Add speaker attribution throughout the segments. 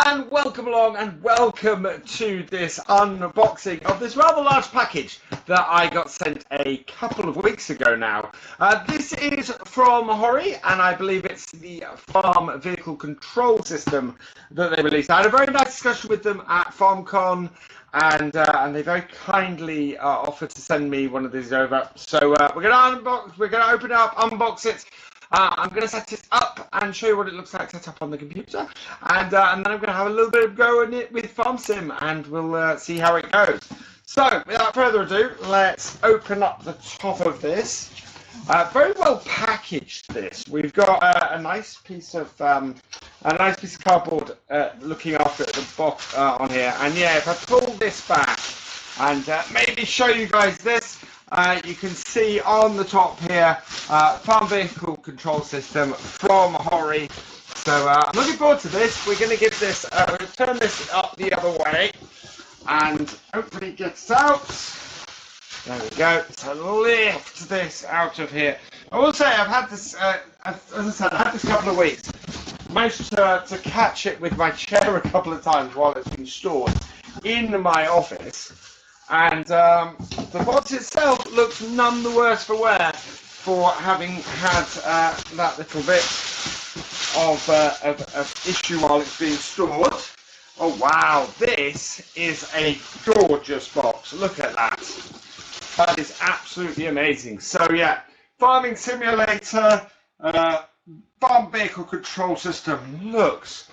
Speaker 1: and welcome along and welcome to this unboxing of this rather large package that I got sent a couple of weeks ago now. This is from Hori, and I believe it's the farm vehicle control system that they released. I had a very nice discussion with them at FarmCon, and they very kindly offered to send me one of these over. So we're going to open it up, unbox it. I'm going to set it up and show you what it looks like set up on the computer, and then I'm going to have a little bit of go in it with FarmSim, and we'll see how it goes. So, without further ado, let's open up the top of this. Very well packaged. This we've got a nice piece of cardboard looking after the box on here, and yeah, if I pull this back and maybe show you guys this. You can see on the top here, farm vehicle control system from Hori. So I'm looking forward to this. We're going to give this, we'll turn this up the other way, and hopefully it gets out. There we go. So lift this out of here. I will say I've had this, as I said, I had this a couple of weeks. Managed to catch it with my chair a couple of times while it's been stored in my office. And the box itself looks none the worse for wear for having had that little bit of issue while it's being stored. Oh wow, this is a gorgeous box. Look at that. That is absolutely amazing. So yeah, farming simulator, farm vehicle control system looks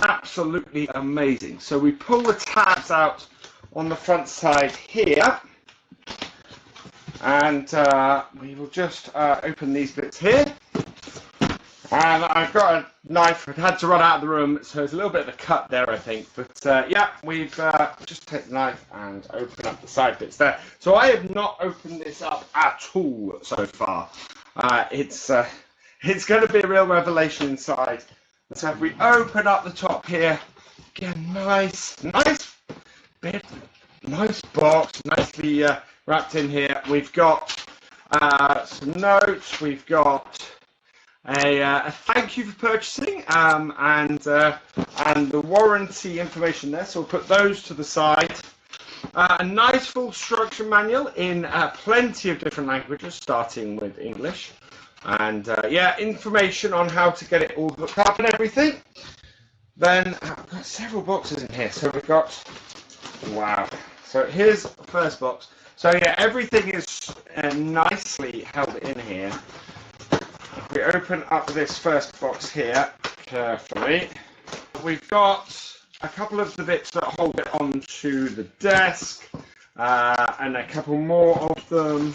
Speaker 1: absolutely amazing. So we pull the tabs out on the front side here, and we will just open these bits here. And I've got a knife. I had to run out of the room, so there's a little bit of a cut there, I think. But yeah, we've just take the knife and open up the side bits there. So I have not opened this up at all so far. It's going to be a real revelation inside. So if we open up the top here, again, nice bit, nice box, nicely wrapped in here. We've got some notes. We've got a thank you for purchasing, and the warranty information there. So we'll put those to the side. A nice full instruction manual in plenty of different languages, starting with English, and yeah, information on how to get it all hooked up and everything. Then I've got several boxes in here. So we've got, wow. So here's the first box. So yeah, everything is nicely held in here. We open up this first box here carefully. We've got a couple of the bits that hold it onto the desk, and a couple more of them.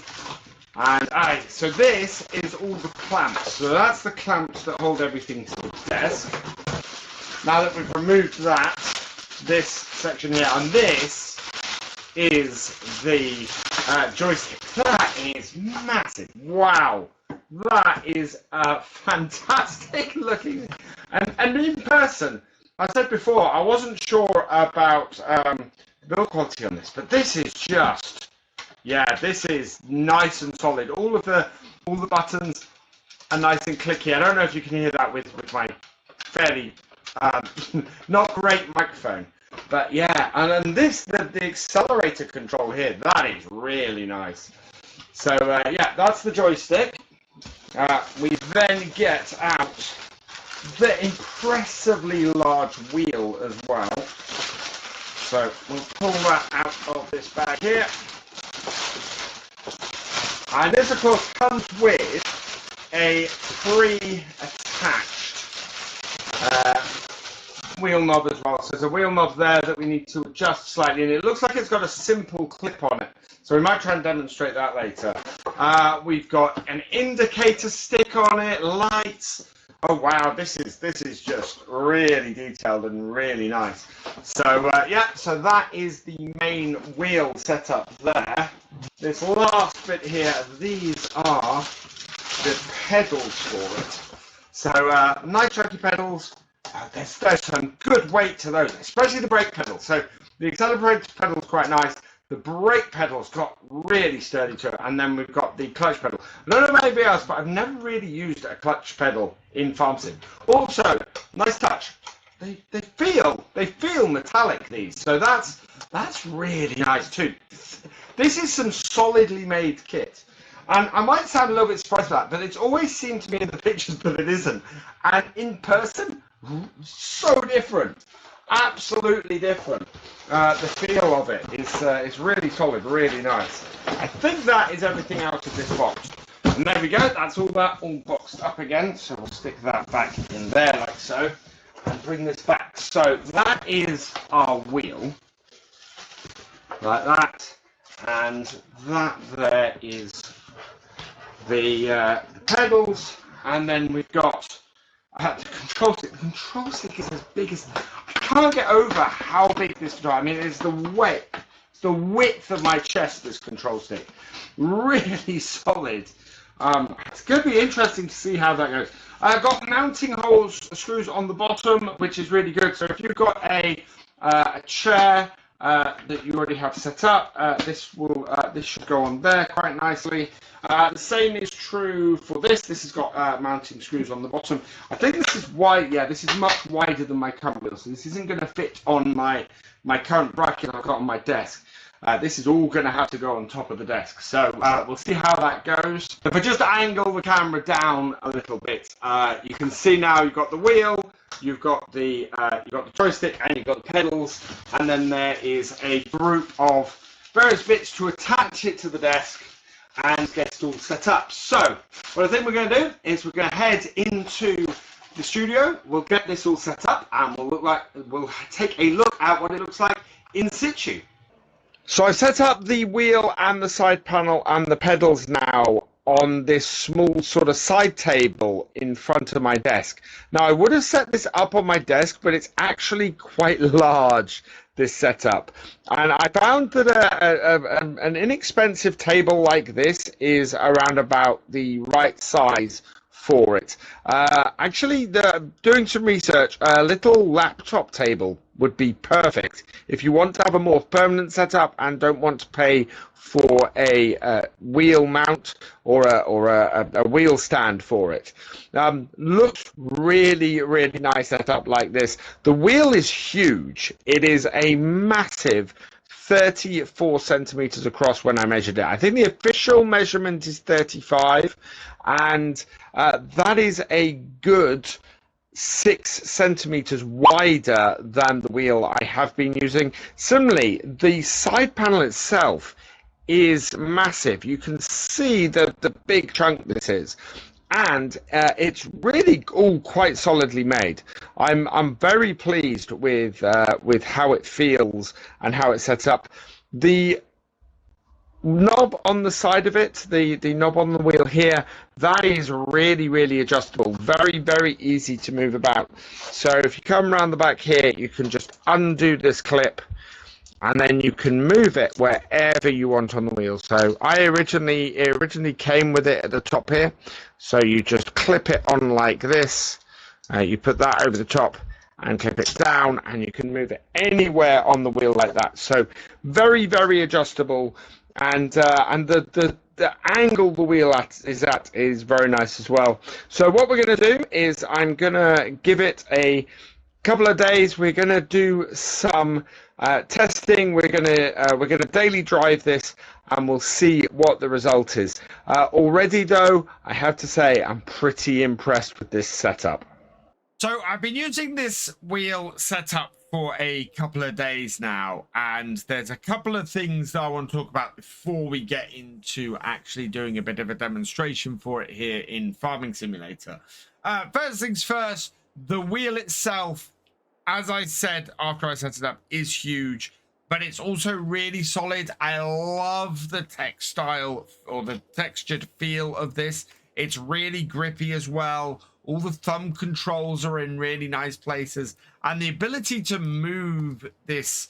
Speaker 1: And so this is all the clamps. So that's the clamps that hold everything to the desk. Now that we've removed that, this section here, and this is the joystick. That is massive. Wow, that is fantastic looking. And in person, I said before, I wasn't sure about build quality on this, but this is just, yeah, this is nice and solid. All the buttons are nice and clicky. I don't know if you can hear that with my fairly not great microphone, but yeah, and this the accelerator control here, that is really nice. So yeah, that's the joystick. We then get out the impressively large wheel as well. So we'll pull that out of this bag here, and this of course comes with a pre-attached wheel knob as well. So there's a wheel knob there that we need to adjust slightly, and it looks like it's got a simple clip on it. So we might try and demonstrate that later. We've got an indicator stick on it, lights. Oh wow, this is just really detailed and really nice. So yeah, so that is the main wheel setup there. This last bit here, these are the pedals for it. So nice chunky pedals. There's some good weight to those, especially the brake pedals. So the accelerator pedal is quite nice. The brake pedal's got really sturdy to it, and then we've got the clutch pedal. I don't know about anybody else, but I've never really used a clutch pedal in FarmSim. Also, nice touch. they feel metallic, these. So that's really nice too. This is some solidly made kit. And I might sound a little bit surprised by that, but it's always seemed to me in the pictures that it isn't. And in person, so different. Absolutely different. The feel of it is really solid, really nice. I think that is everything out of this box. And there we go, that's all that all boxed up again. So we'll stick that back in there like so. And bring this back. So that is our wheel. Like that. And that there is the pedals, and then we've got the control stick. The control stick is as big as, I can't get over how big this control. I mean, it's the width of my chest, this control stick. Really solid. It's going to be interesting to see how that goes. I've got mounting screws on the bottom, which is really good. So if you've got a chair that you already have set up, this should go on there quite nicely. The same is true for this. This has got mounting screws on the bottom. I think this is wide. Yeah, this is much wider than my current wheel, so this isn't going to fit on my current bracket I've got on my desk. This is all going to have to go on top of the desk, so we'll see how that goes. If I just angle the camera down a little bit, you can see now you've got the wheel, you've got the joystick, and you've got the pedals, and then there is a group of various bits to attach it to the desk and get it all set up. So what I think we're going to do is we're going to head into the studio. We'll get this all set up, and we'll take a look at what it looks like in situ. So I've set up the wheel and the side panel and the pedals now on this small sort of side table in front of my desk. Now I would have set this up on my desk, but it's actually quite large, this setup. And I found that an inexpensive table like this is around about the right size for it. Actually, doing some research, a little laptop table would be perfect if you want to have a more permanent setup and don't want to pay for a wheel mount or a wheel stand for it. Looks really, really nice setup like this. The wheel is huge. It is a massive 34 centimeters across when I measured it. I think the official measurement is 35, and that is a good 6 centimeters wider than the wheel I have been using. Similarly, the side panel itself is massive. You can see the big chunk this is, and it's really all quite solidly made. I'm very pleased with how it feels and how it's set up. The knob on the side of it, the knob on the wheel here, that is really, really adjustable. Very, very easy to move about. So if you come around the back here, you can just undo this clip, and then you can move it wherever you want on the wheel. So it originally came with it at the top here. So you just clip it on like this. You put that over the top and clip it down, and you can move it anywhere on the wheel like that. So very, very adjustable. And the angle the wheel is at is very nice as well. So what we're going to do is I'm going to give it a couple of days. We're going to do some testing. We're going to daily drive this, and we'll see what the result is. Already though, I have to say I'm pretty impressed with this setup. So I've been using this wheel setup for a couple of days now, and there's a couple of things that I want to talk about before we get into actually doing a bit of a demonstration for it here in Farming Simulator. First things first, the wheel itself, as I said after I set it up, is huge, but it's also really solid. I love the textile or the textured feel of this. It's really grippy as well. All the thumb controls are in really nice places, and the ability to move this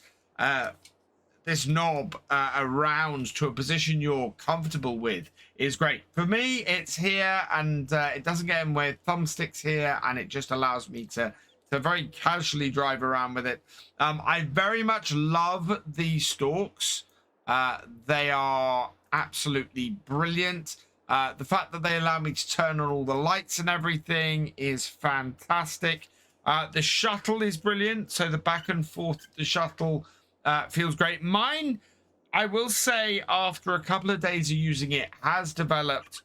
Speaker 1: this knob around to a position you're comfortable with is great. For me, it's here, and it doesn't get in with thumbsticks here, and it just allows me to very casually drive around with it. I very much love the stalks. They are absolutely brilliant. The fact that they allow me to turn on all the lights and everything is fantastic.
Speaker 2: The shuttle is brilliant. So the back and forth, the shuttle feels great. Mine, I will say, after a couple of days of using it, has developed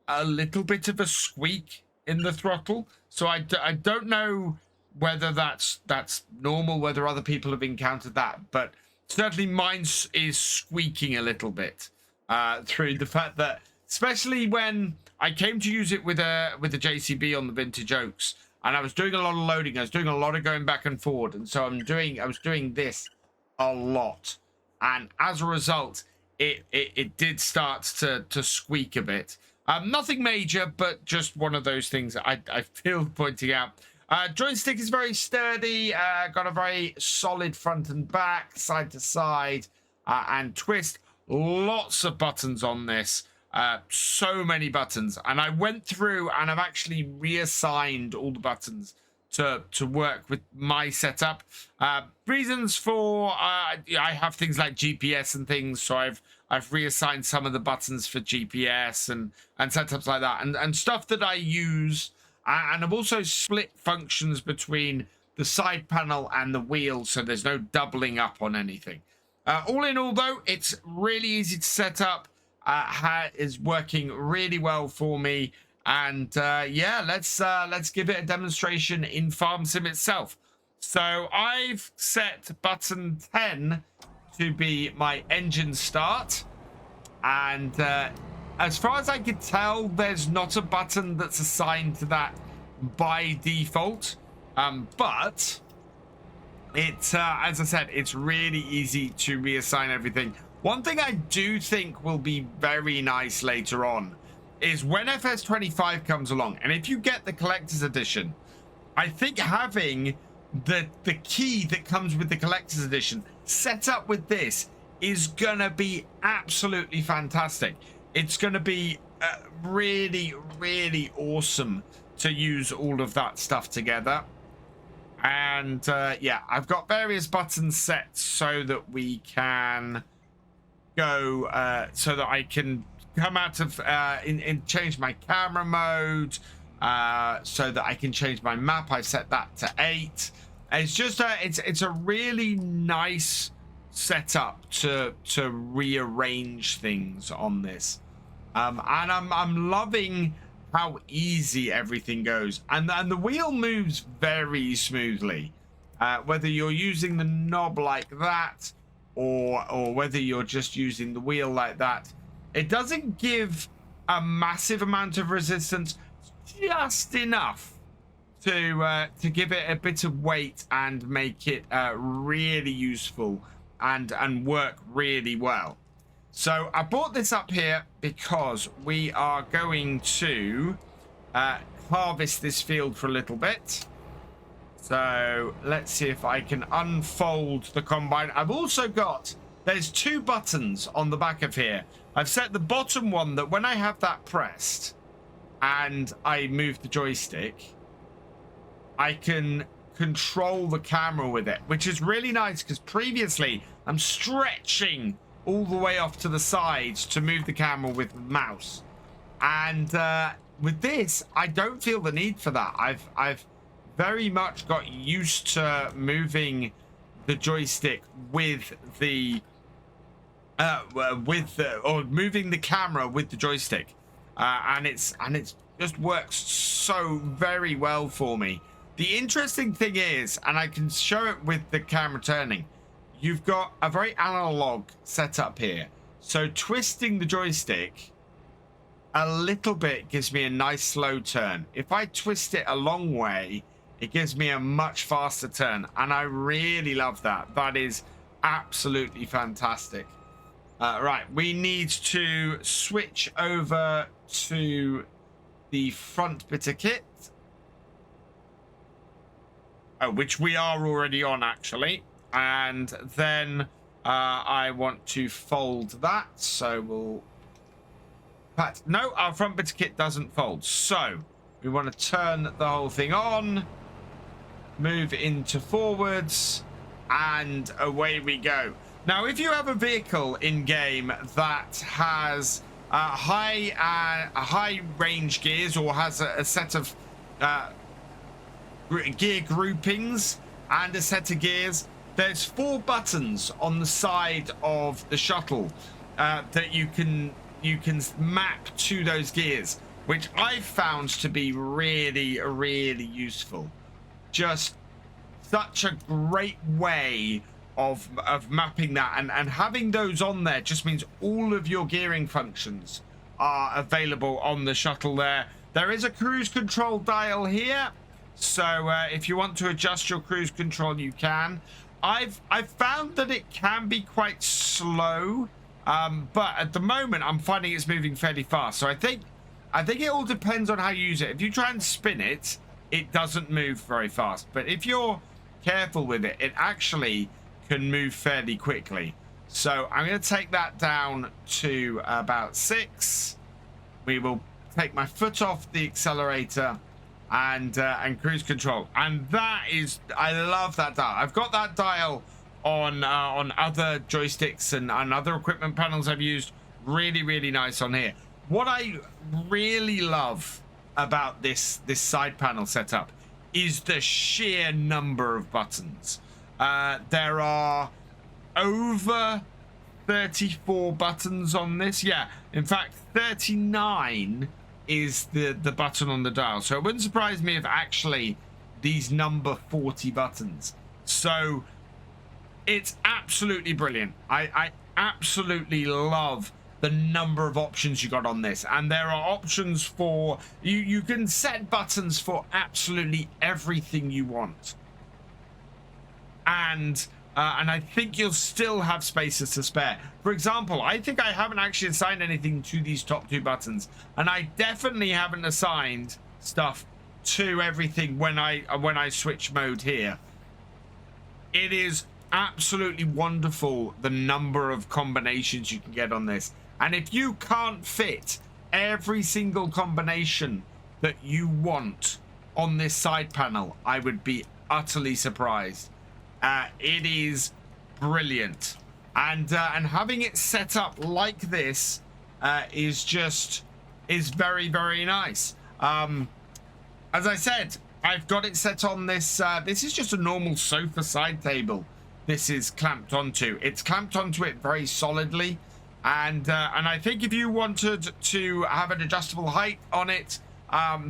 Speaker 2: a little bit of a squeak in the throttle. So I don't know whether that's normal, whether other people have encountered that, but certainly mine is squeaking a little bit through the fact that, especially when I came to use it with a JCB on the Vintage Oaks, and I was doing a lot of loading, I was doing a lot of going back and forward, and so I was doing this a lot, and as a result, it did start to squeak a bit. Nothing major, but just one of those things that I feel pointing out. Joystick is very sturdy, got a very solid front and back, side to side, and twist. Lots of buttons on this, so many buttons. And I went through and I've actually reassigned all the buttons to work with my setup. Reasons for, I have things like GPS and things, so I've reassigned some of the buttons for GPS and setups like that, and stuff that I use. And I've also split functions between the side panel and the wheel, so there's no doubling up on anything. All in all, though, it's really easy to set up. Is working really well for me. And yeah, let's give it a demonstration in Farm Sim itself. So I've set button 10 to be my engine start. And as far as I could tell, there's not a button that's assigned to that by default. But it's, as I said, it's really easy to reassign everything. One thing I do think will be very nice later on is when FS25 comes along, and if you get the collector's edition, I think having the key that comes with the collector's edition set up with this is gonna be absolutely fantastic. It's gonna be really, really awesome to use all of that stuff together. And yeah, I've got various buttons set so that we can go, so that I can come out of change my camera mode, so that I can change my map. I've set that to 8. It's just it's a really nice setup to rearrange things on this, and I'm loving how easy everything goes, and the wheel moves very smoothly, whether you're using the knob like that or whether you're just using the wheel like that. It doesn't give a massive amount of resistance, just enough to give it a bit of weight and make it really useful and work really well. So I brought this up here because we are going to harvest this field for a little bit. So let's see if I can unfold the combine. I've also got, there's 2 buttons on the back of here. I've set the bottom one that when I have that pressed and I move the joystick, I can control the camera with it, which is really nice because previously I'm stretching all the way off to the sides to move the camera with the mouse. And with this, I don't feel the need for that. I've very much got used to moving the joystick with the or moving the camera with the joystick, and it's just works so very well for me. The interesting thing is, and I can show it with the camera turning, you've got a very analog setup here. So twisting the joystick a little bit gives me a nice slow turn. If I twist it a long way, it gives me a much faster turn, and I really love that. That is absolutely fantastic. Right, we need to switch over to the front bit of kit, which we are already on actually, and then I want to fold that, so we'll no, our front bit of kit doesn't fold, so we want to turn the whole thing on, move into forwards, and away we go. Now, if you have a vehicle in game that has high range gears, or has a set of gear groupings and a set of gears. There's 4 buttons on the side of the shuttle that you can map to those gears, which I've found to be really, really useful. Just such a great way of mapping that, and having those on there just means all of your gearing functions are available on the shuttle there. There is a cruise control dial here, so if you want to adjust your cruise control, you can. I've found that it can be quite slow, but at the moment I'm finding it's moving fairly fast. So I think it all depends on how you use it. If you try and spin it, it doesn't move very fast. But if you're careful with it, it actually can move fairly quickly. So I'm going to take that down to about 6. We will take my foot off the accelerator and cruise control, and that is, I love that dial. I've got that dial on other joysticks and other equipment panels I've used. Really, really nice on here. What I really love about this side panel setup is the sheer number of buttons. There are over 34 buttons on this. Yeah, in fact 39 is the button on the dial. So it wouldn't surprise me if actually these number 40 buttons. So it's absolutely brilliant. I absolutely love the number of options you got on this, and there are options for you can set buttons for absolutely everything you want, and I think you'll still have spaces to spare. For example, I think I haven't actually assigned anything to these top 2 buttons, and I definitely haven't assigned stuff to everything when I switch mode here. It is absolutely wonderful the number of combinations you can get on this. And if you can't fit every single combination that you want on this side panel, I would be utterly surprised. It is brilliant, and having it set up like this is very, very nice. As I said, I've got it set on this. This is just a normal sofa side table. This is clamped onto. It's clamped onto it very solidly. And I think if you wanted to have an adjustable height on it,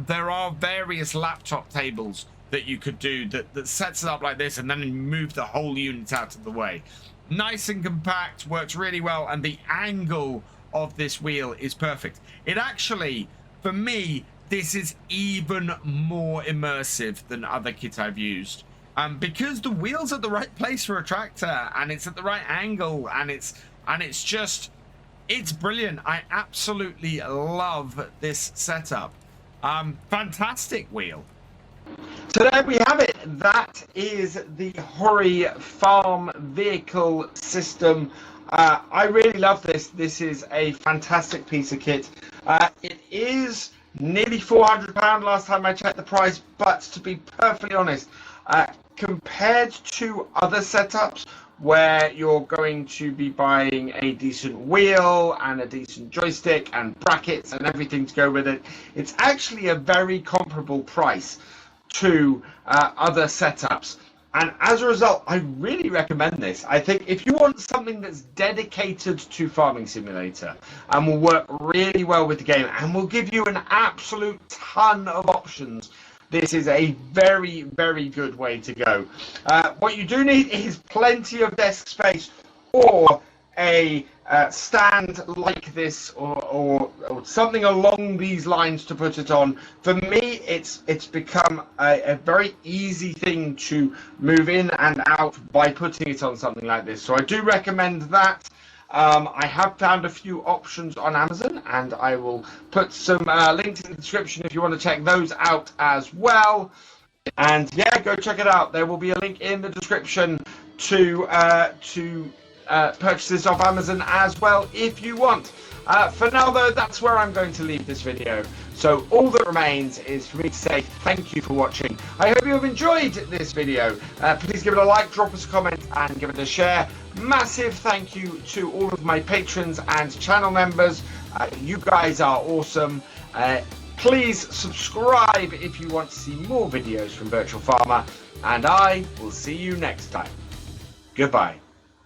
Speaker 2: there are various laptop tables that you could do that sets it up like this, and then you move the whole unit out of the way. Nice and compact, works really well, and the angle of this wheel is perfect. It actually, for me, this is even more immersive than other kit I've used. Because the wheel's at the right place for a tractor, and it's at the right angle, and it's brilliant. I absolutely love this setup. Fantastic wheel.
Speaker 1: So there we have it. That is the Hori farm vehicle system. I really love this. This is a fantastic piece of kit. It is nearly £400 last time I checked the price, but to be perfectly honest, compared to other setups where you're going to be buying a decent wheel and a decent joystick and brackets and everything to go with it, it's actually a very comparable price to other setups. And as a result, I really recommend this. I think if you want something that's dedicated to Farming Simulator and will work really well with the game and will give you an absolute ton of options, this is a very, very good way to go. What you do need is plenty of desk space, or a stand like this, or something along these lines to put it on. For me, it's become a very easy thing to move in and out by putting it on something like this. So I do recommend that. I have found a few options on Amazon, and I will put some links in the description if you want to check those out as well. And yeah, go check it out. There will be a link in the description to purchase this off Amazon as well if you want. For now though, that's where I'm going to leave this video. So all that remains is for me to say thank you for watching. I hope you have enjoyed this video. Please give it a like, drop us a comment, and give it a share. Massive thank you to all of my patrons and channel members. You guys are awesome. Please subscribe if you want to see more videos from Virtual Farmer, and I will see you next time. Goodbye.